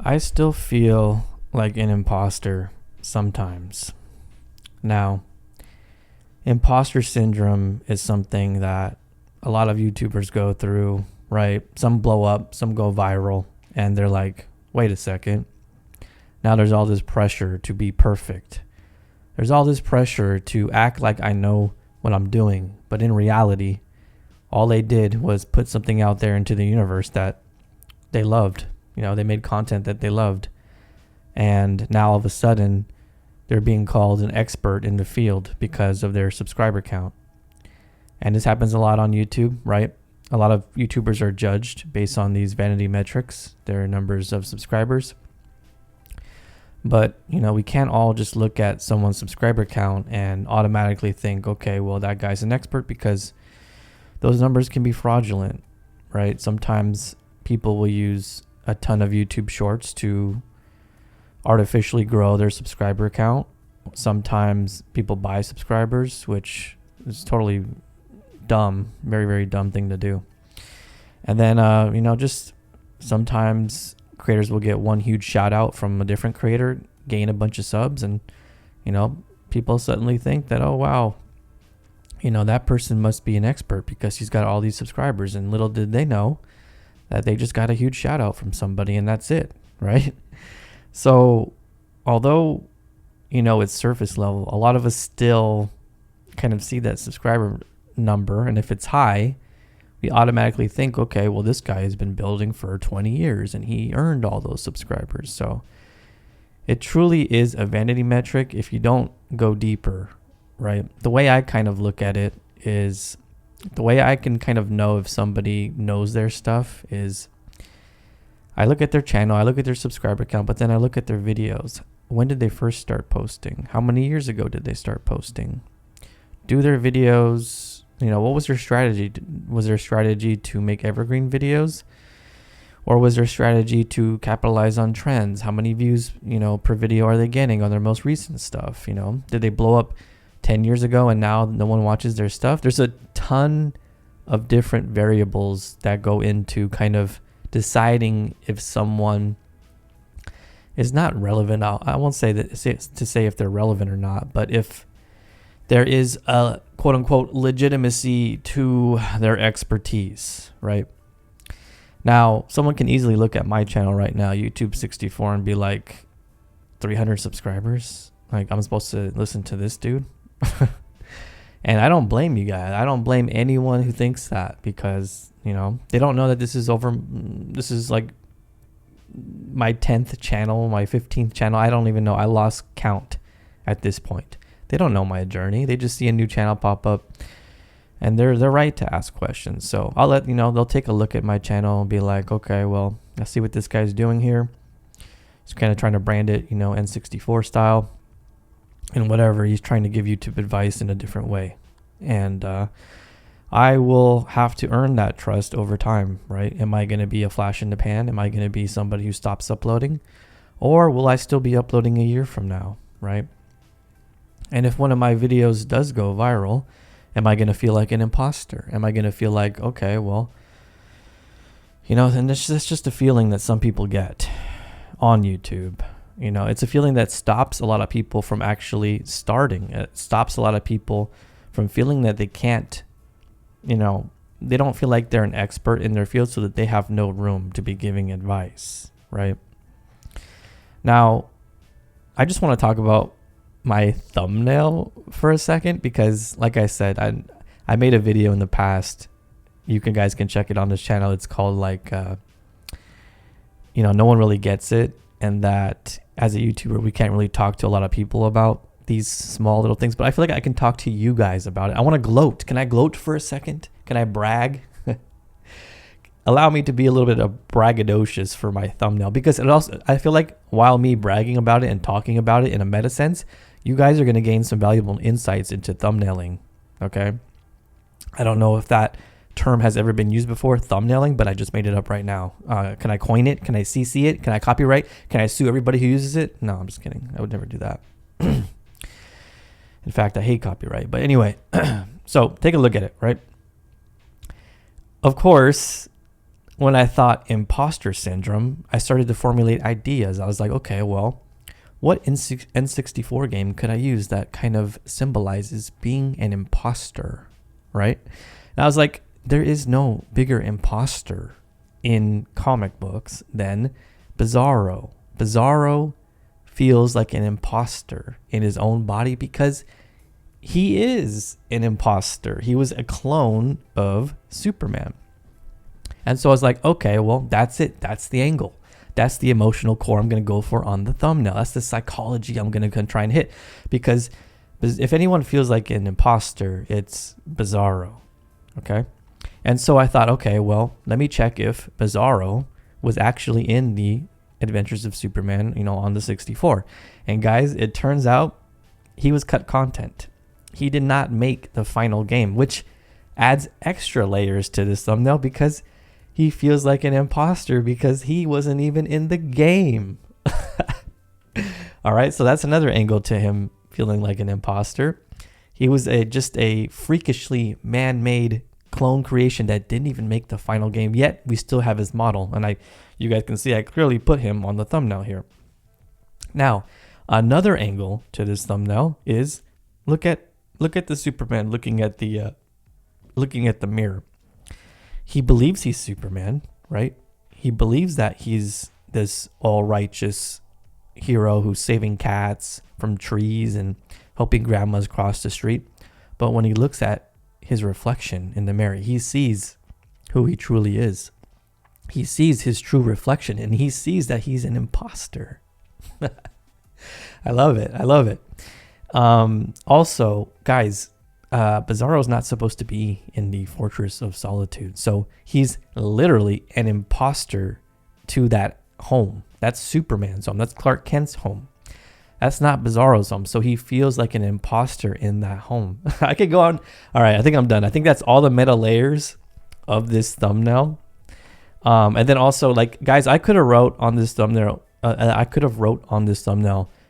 I still feel like an imposter sometimes. Now, imposter syndrome is something that a lot of YouTubers go through, right? Some blow up, some go viral, and they're like, wait a second. Now there's all this pressure to be perfect. There's all this pressure to act like I know what I'm doing. But in reality, all they did was put something out there into the universe that they loved. They made content that they loved. And now all of a sudden, they're being called an expert in the field because of their subscriber count. And this happens a lot on YouTube, right? A lot of YouTubers are judged based on these vanity metrics, their numbers of subscribers. But, we can't all just look at someone's subscriber count and automatically think, okay, well, that guy's an expert, because those numbers can be fraudulent, right? Sometimes people will use a ton of YouTube shorts to artificially grow their subscriber count. Sometimes people buy subscribers, which is totally dumb, very, very dumb thing to do. And then, just sometimes creators will get one huge shout out from a different creator, gain a bunch of subs, and, people suddenly think that, oh, wow, that person must be an expert because he's got all these subscribers. And little did they know that they just got a huge shout out from somebody, and that's it, right? So although, it's surface level, a lot of us still kind of see that subscriber number. And if it's high, we automatically think, okay, well, this guy has been building for 20 years and he earned all those subscribers. So it truly is a vanity metric if you don't go deeper, right? The way I kind of look at it is, the way I can kind of know if somebody knows their stuff is, I look at their channel, I look at their subscriber count, but then I look at their videos. When did they first start posting? How many years ago did they start posting? Do their videos, what was their strategy? Was their strategy to make evergreen videos? Or was their strategy to capitalize on trends? How many views, per video are they getting on their most recent stuff? Did they blow up 10 years ago and now no one watches their stuff? There's a ton of different variables that go into kind of deciding if someone is not relevant. I won't say that to say if they're relevant or not, but if there is a quote unquote legitimacy to their expertise, right? Now, someone can easily look at my channel right now, YouTube 64, and be like, 300 subscribers? Like, I'm supposed to listen to this dude? And I don't blame you guys. I don't blame anyone who thinks that, because, they don't know that this is like my 10th channel, my 15th channel. I don't even know. I lost count at this point. They don't know my journey. They just see a new channel pop up, and they're right to ask questions. So I'll let they'll take a look at my channel and be like, okay, well, I see what this guy's doing here. He's kind of trying to brand it, N64 style, and whatever. He's trying to give YouTube advice in a different way. And I will have to earn that trust over time, right? Am I going to be a flash in the pan? Am I going to be somebody who stops uploading? Or will I still be uploading a year from now, right? And if one of my videos does go viral, am I going to feel like an imposter? Am I going to feel like, okay, well, and that's just a feeling that some people get on YouTube. It's a feeling that stops a lot of people from actually starting. It stops a lot of people from feeling that they can't, they don't feel like they're an expert in their field, so that they have no room to be giving advice, right? Now, I just want to talk about my thumbnail for a second, because like I said, I made a video in the past. You guys can check it on this channel. It's called like, no one really gets it. And that as a YouTuber, we can't really talk to a lot of people about these small little things, but I feel like I can talk to you guys about it. I want to gloat. Can I gloat for a second? Can I brag? Allow me to be a little bit of braggadocious for my thumbnail, because it also, I feel like while me bragging about it and talking about it in a meta sense, you guys are going to gain some valuable insights into thumbnailing. Okay. I don't know if that term has ever been used before, thumbnailing, but I just made it up right now. Can I coin it? Can I CC it? Can I copyright? Can I sue everybody who uses it? No, I'm just kidding. I would never do that. In fact, I hate copyright. But anyway, so take a look at it, right? Of course, when I thought imposter syndrome, I started to formulate ideas. I was like, okay, well, what N64 game could I use that kind of symbolizes being an imposter, right? And I was like, there is no bigger imposter in comic books than Bizarro. Bizarro feels like an imposter in his own body because he is an imposter. He was a clone of Superman. And so I was like, okay, well, that's it. That's the angle. That's the emotional core I'm going to go for on the thumbnail. That's the psychology I'm going to try and hit. Because if anyone feels like an imposter, it's Bizarro. Okay? And so I thought, okay, well, let me check if Bizarro was actually in the Adventures of Superman, on the 64. And guys, it turns out he was cut content. He did not make the final game, which adds extra layers to this thumbnail because he feels like an imposter because he wasn't even in the game. All right, so that's another angle to him feeling like an imposter. He was just a freakishly man-made clone creation that didn't even make the final game, yet we still have his model. And you guys can see I clearly put him on the thumbnail here. Now, another angle to this thumbnail is look at the Superman looking at the mirror. He believes he's Superman, right? He believes that he's this all-righteous hero who's saving cats from trees and helping grandmas cross the street. But when he looks at his reflection in the mirror, he sees who he truly is. He sees his true reflection, and he sees that he's an imposter. I love it. I love it. Also, guys, Bizarro's not supposed to be in the Fortress of Solitude. So he's literally an imposter to that home. That's Superman's home. That's Clark Kent's home. That's not Bizarro's home. So he feels like an imposter in that home. I could go on. All right, I think I'm done. I think that's all the meta layers of this thumbnail. And then also, like, guys, I could have wrote on this thumbnail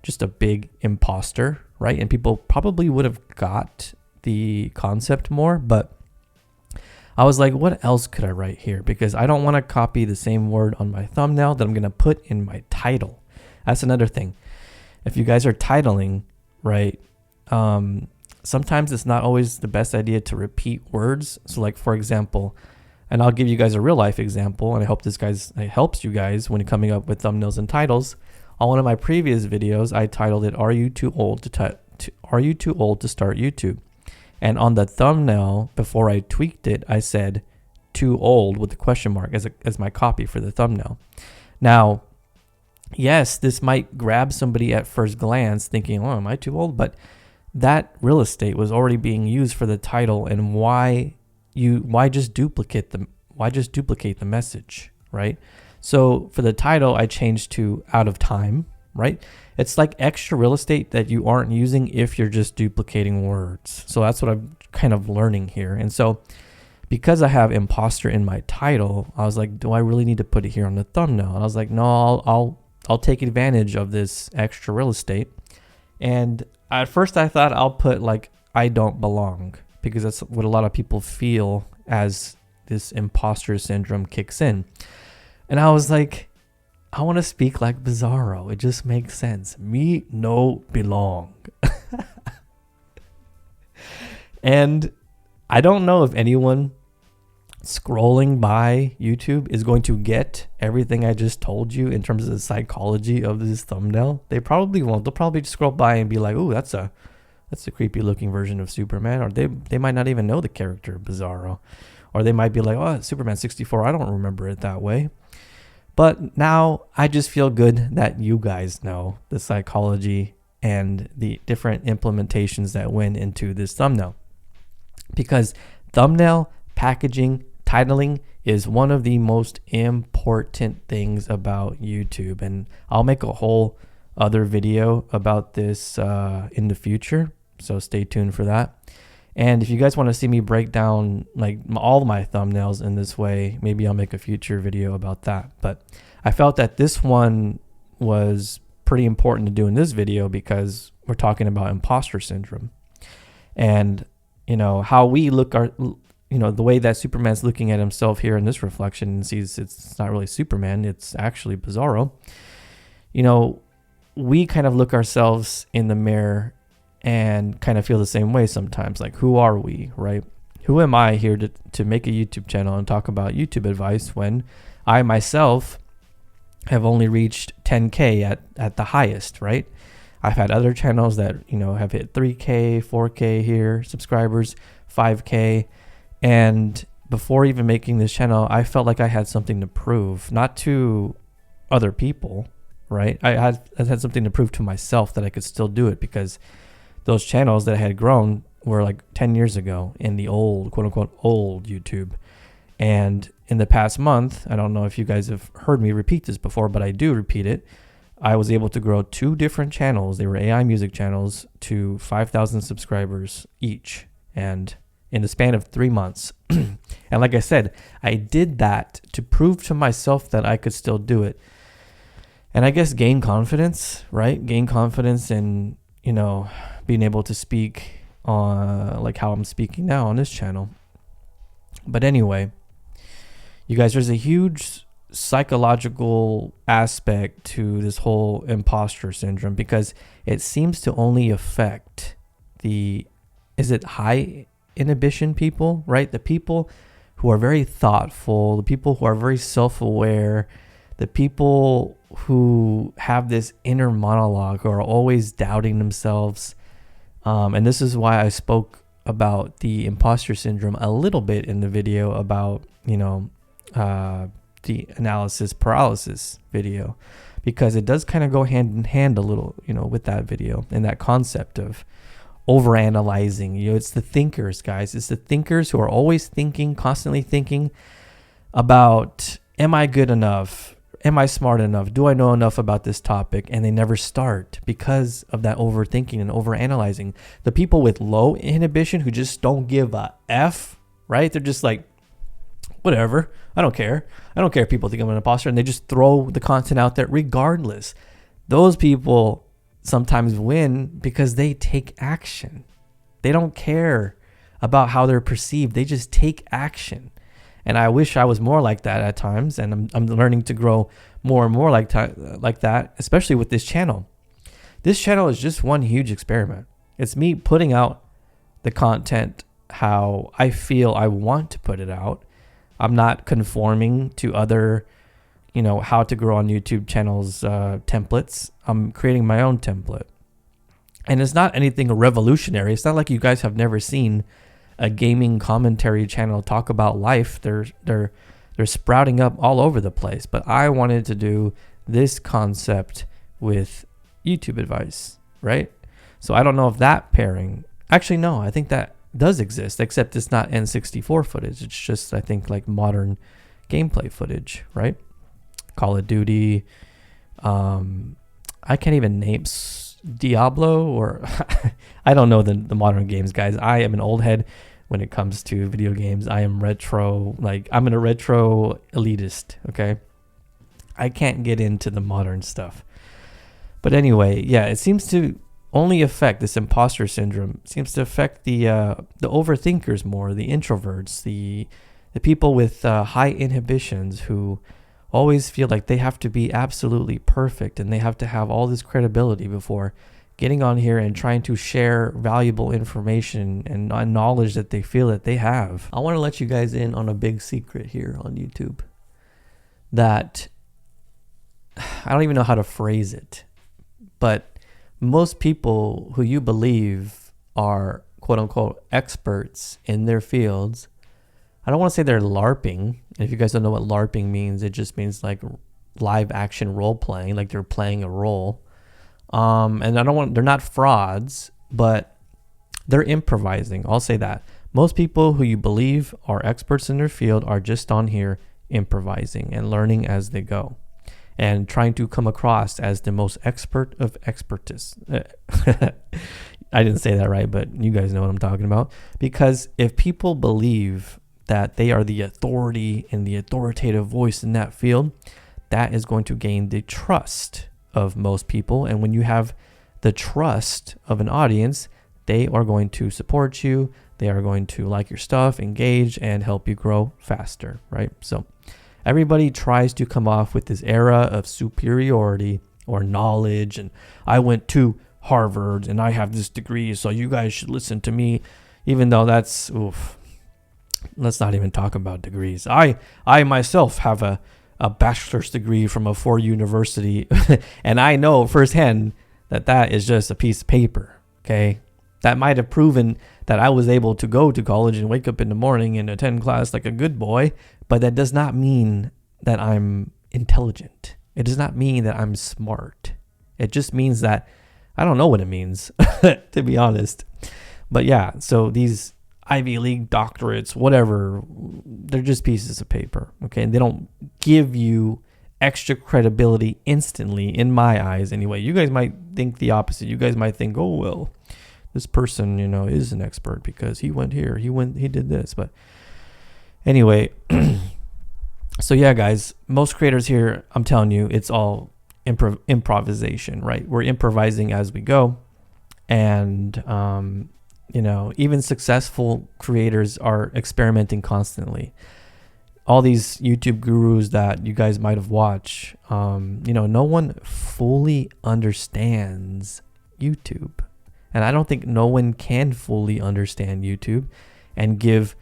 just a big imposter, right? And people probably would have got the concept more, but I was like, what else could I write here? Because I don't want to copy the same word on my thumbnail that I'm going to put in my title. That's another thing. If you guys are titling, right, sometimes it's not always the best idea to repeat words. So like, for example, and I'll give you guys a real life example, and I hope it helps you guys when coming up with thumbnails and titles. On one of my previous videos, I titled it, Are you too old to start YouTube? And on the thumbnail, before I tweaked it, I said too old with the question mark as my copy for the thumbnail. Now, yes, this might grab somebody at first glance thinking, oh, am I too old? But that real estate was already being used for the title, and why just duplicate the message, right? So for the title, I changed to out of time, right? It's like extra real estate that you aren't using if you're just duplicating words. So that's what I'm kind of learning here. And so because I have imposter in my title, I was like, do I really need to put it here on the thumbnail? And I was like, no, I'll take advantage of this extra real estate. And at first I thought I'll put like, I don't belong, because that's what a lot of people feel as this imposter syndrome kicks in. And I was like, I want to speak like Bizarro. It just makes sense. Me no belong. And I don't know if anyone scrolling by YouTube is going to get everything I just told you in terms of the psychology of this thumbnail. They probably won't. They'll probably just scroll by and be like, "Ooh, that's a creepy looking version of Superman," or they might not even know the character Bizarro, or they might be like, "Oh, it's Superman 64. I don't remember it that way." But now I just feel good that you guys know the psychology and the different implementations that went into this thumbnail. Because thumbnail, packaging, titling is one of the most important things about YouTube. And I'll make a whole other video about this in the future. So stay tuned for that. And if you guys want to see me break down like all my thumbnails in this way, maybe I'll make a future video about that. But I felt that this one was pretty important to do in this video because we're talking about imposter syndrome. And, you know, how we look the way that Superman's looking at himself here in this reflection and sees it's not really Superman, it's actually Bizarro. We kind of look ourselves in the mirror and kind of feel the same way sometimes. Like, who are we, right? Who am I here to make a YouTube channel and talk about YouTube advice when I myself have only reached 10K at the highest, right? I've had other channels that, have hit 3K, 4K here, subscribers, 5K. And before even making this channel, I felt like I had something to prove, not to other people, right? I had something to prove to myself that I could still do it, because those channels that I had grown were like 10 years ago in the old, quote unquote, old YouTube. And in the past month, I don't know if you guys have heard me repeat this before, but I do repeat it. I was able to grow 2 different channels. They were AI music channels to 5,000 subscribers each. And in the span of 3 months. And like I said, I did that to prove to myself that I could still do it. And I guess gain confidence, right? Gain confidence in, being able to speak on like how I'm speaking now on this channel. But anyway, you guys, there's a huge psychological aspect to this whole imposter syndrome, because it seems to only affect is it high inhibition people, right? The people who are very thoughtful, the people who are very self-aware, the people who have this inner monologue, who are always doubting themselves. And this is why I spoke about the imposter syndrome a little bit in the video about, the analysis paralysis video, because it does kind of go hand in hand a little, with that video and that concept of overanalyzing. It's the thinkers, guys. It's the thinkers who are always thinking, constantly thinking about, am I good enough? Am I smart enough? Do I know enough about this topic? And they never start because of that overthinking and overanalyzing. The people with low inhibition who just don't give a F, right? They're just like, whatever. I don't care. I don't care if people think I'm an imposter, and they just throw the content out there regardless. Those people sometimes win because they take action. They don't care about how they're perceived. They just take action. And I wish I was more like that at times, and I'm learning to grow more and more like that, especially with this channel. This channel is just one huge experiment. It's me putting out the content how I feel I want to put it out. I'm not conforming to other, how to grow on YouTube channels templates. I'm creating my own template. And it's not anything revolutionary. It's not like you guys have never seen a gaming commentary channel talk about life. They're sprouting up all over the place. But I wanted to do this concept with YouTube advice, right? So I don't know if that pairing, actually no, I think that does exist, except it's not N64 footage. It's just, I think, like modern gameplay footage, right? Call of Duty. I can't even name Diablo, or I don't know the modern games, guys. I am an old head when it comes to video games. I am retro, I'm a retro elitist, okay? I can't get into the modern stuff. But anyway, yeah, it seems to only affect, this imposter syndrome seems to affect the overthinkers more, the introverts, the people with high inhibitions who always feel like they have to be absolutely perfect and they have to have all this credibility before getting on here and trying to share valuable information and knowledge that they feel that they have. I want to let you guys in on a big secret here on YouTube that I don't even know how to phrase it, but most people who you believe are quote unquote experts in their fields, I don't want to say they're LARPing. If you guys don't know what LARPing means, it just means like live action role playing, like they're playing a role. And they're not frauds, but they're improvising. I'll say that. Most people who you believe are experts in their field are just on here improvising and learning as they go, and trying to come across as the most expert of expertise. I didn't say that right, but you guys know what I'm talking about. Because if people believe that they are the authority and the authoritative voice in that field, that is going to gain the trust of most people. And when you have the trust of an audience, they are going to support you. They are going to like your stuff, engage, and help you grow faster, right? So everybody tries to come off with this era of superiority or knowledge, and I went to Harvard and I have this degree, so you guys should listen to me, even though that's, oof. Let's not even talk about degrees. I myself have a bachelor's degree from a Ford university, and I know firsthand that is just a piece of paper, okay? That might have proven that I was able to go to college and wake up in the morning and attend class like a good boy, but that does not mean that I'm intelligent. It does not mean that I'm smart. It just means that I don't know what it means, to be honest. But yeah, so these Ivy League doctorates, whatever, they're just pieces of paper, okay? And they don't give you extra credibility instantly, in my eyes anyway. You guys might think the opposite. You guys might think, oh, well, this person, is an expert because he went here, he did this. But anyway, so yeah, guys, most creators here, I'm telling you, it's all improvisation, right? We're improvising as we go. And, even successful creators are experimenting constantly. All these YouTube gurus that you guys might have watched, no one fully understands YouTube. And I don't think no one can fully understand YouTube and give,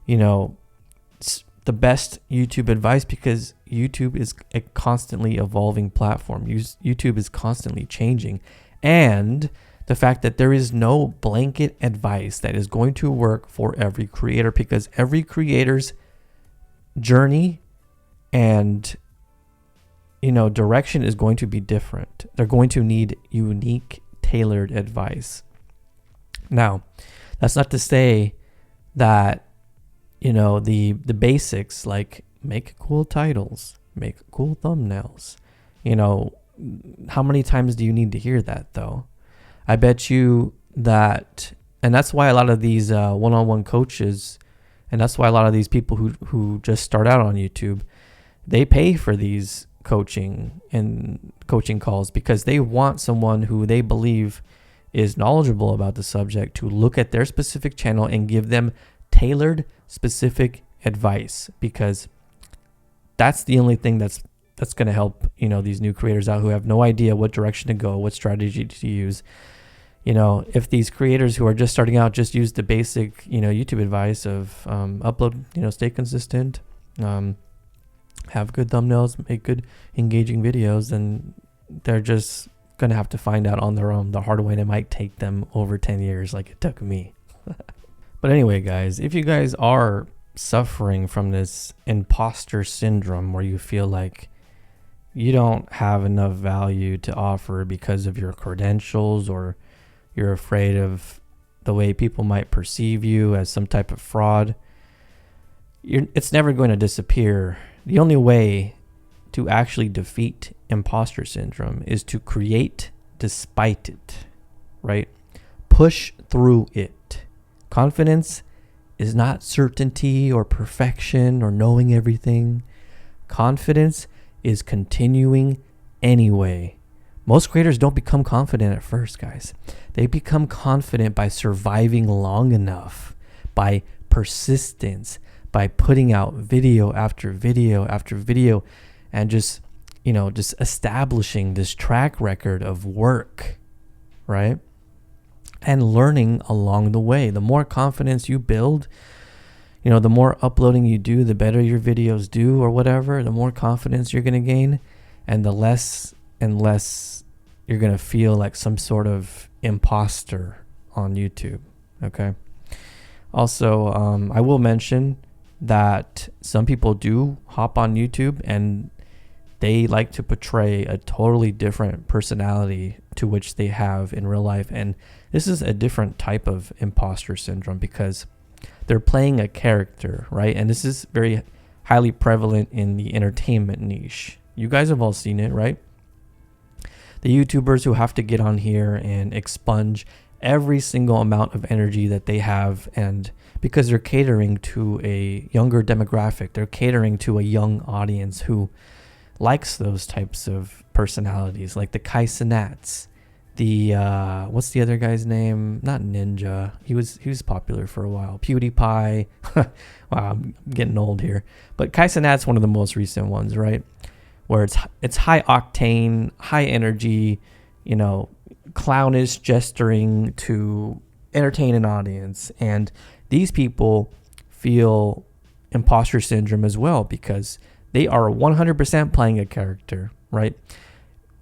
the best YouTube advice, because YouTube is a constantly evolving platform. YouTube is constantly changing. And the fact that there is no blanket advice that is going to work for every creator, because every creator's journey and direction is going to be different. They're going to need unique, tailored advice. Now, that's not to say that the basics, like make cool titles, make cool thumbnails. How many times do you need to hear that though? I bet you that, and that's why a lot of these one-on-one coaches, and that's why a lot of these people who just start out on YouTube, they pay for these coaching calls, because they want someone who they believe is knowledgeable about the subject to look at their specific channel and give them tailored, specific advice, because that's the only thing that's going to help these new creators out who have no idea what direction to go, what strategy to use. If these creators who are just starting out just use the basic, YouTube advice of upload, stay consistent, have good thumbnails, make good engaging videos, then they're just going to have to find out on their own the hard way, and it might take them over 10 years like it took me. But anyway, guys, if you guys are suffering from this imposter syndrome where you feel like you don't have enough value to offer because of your credentials, or you're afraid of the way people might perceive you as some type of fraud, it's never going to disappear. The only way to actually defeat imposter syndrome is to create despite it, right? Push through it. Confidence is not certainty or perfection or knowing everything. Confidence is continuing anyway. Most creators don't become confident at first, guys. They become confident by surviving long enough, by persistence, by putting out video after video after video, and just establishing this track record of work, right? And learning along the way. The more confidence you build, the more uploading you do, the better your videos do or whatever, the more confidence you're going to gain, and the less and less you're going to feel like some sort of imposter on YouTube, okay? Also, I will mention that some people do hop on YouTube and they like to portray a totally different personality to which they have in real life. And this is a different type of imposter syndrome, because they're playing a character, right? And this is very highly prevalent in the entertainment niche. You guys have all seen it, right? The YouTubers who have to get on here and expunge every single amount of energy that they have, and because they're catering to a younger demographic, they're catering to a young audience who likes those types of personalities, like the Kai Cenats, the what's the other guy's name? Not Ninja. He was popular for a while. PewDiePie. Wow, I'm getting old here. But Kai Cenat's one of the most recent ones, right? Where it's high octane, high energy, clownish gesturing to entertain an audience. And these people feel imposter syndrome as well because they are 100% playing a character, right?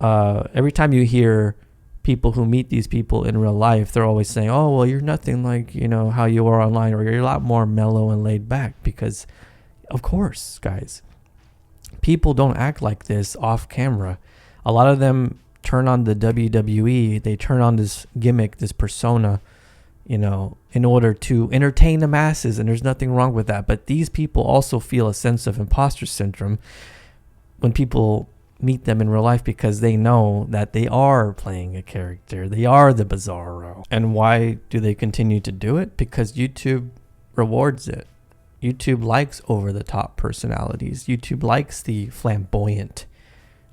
Every time you hear people who meet these people in real life, they're always saying, oh, well, you're nothing like, how you are online, or you're a lot more mellow and laid back because, of course, guys, people don't act like this off camera. A lot of them turn on the WWE, they turn on this gimmick, this persona, in order to entertain the masses, and there's nothing wrong with that. But these people also feel a sense of imposter syndrome when people meet them in real life because they know that they are playing a character. They are the Bizarro. And why do they continue to do it? Because YouTube rewards it. YouTube likes over-the-top personalities. YouTube likes the flamboyant,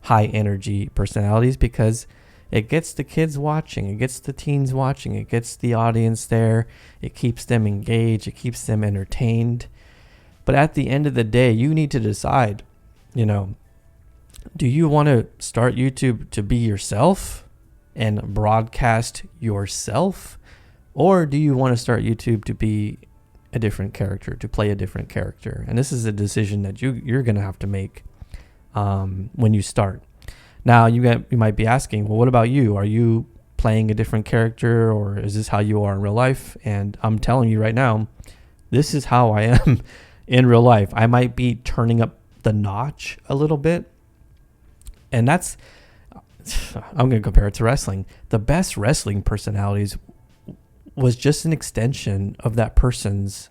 high-energy personalities because it gets the kids watching. It gets the teens watching. It gets the audience there. It keeps them engaged. It keeps them entertained. But at the end of the day, you need to decide, do you want to start YouTube to be yourself and broadcast yourself? Or do you want to start YouTube to be a different character, to play a different character? And this is a decision that you're going to have to make when you start. Now, you might be asking, well, what about you? Are you playing a different character, or is this how you are in real life? And I'm telling you right now, this is how I am in real life. I might be turning up the notch a little bit. And I'm going to compare it to wrestling. The best wrestling personalities was just an extension of that person's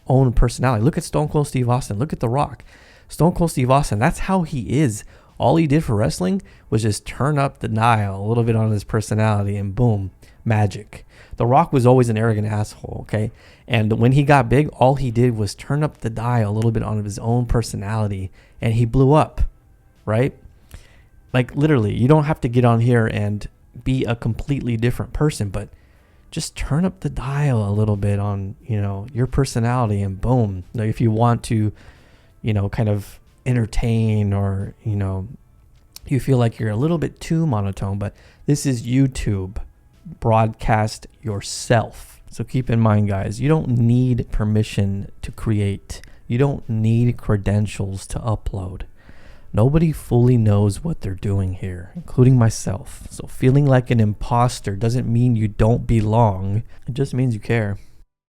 own personality. Look at Stone Cold Steve Austin. Look at The Rock. Stone Cold Steve Austin, that's how he is. All he did for wrestling was just turn up the dial a little bit on his personality, and boom, magic. The Rock was always an arrogant asshole, okay? And when he got big, all he did was turn up the dial a little bit on his own personality, and he blew up, right? Like, literally, you don't have to get on here and be a completely different person, but just turn up the dial a little bit on, your personality, and boom. If you want to, kind of entertain, or, you feel like you're a little bit too monotone, but this is YouTube. Broadcast yourself. So keep in mind, guys, you don't need permission to create. You don't need credentials to upload. Nobody fully knows what they're doing here, including myself. So feeling like an imposter doesn't mean you don't belong. It just means you care.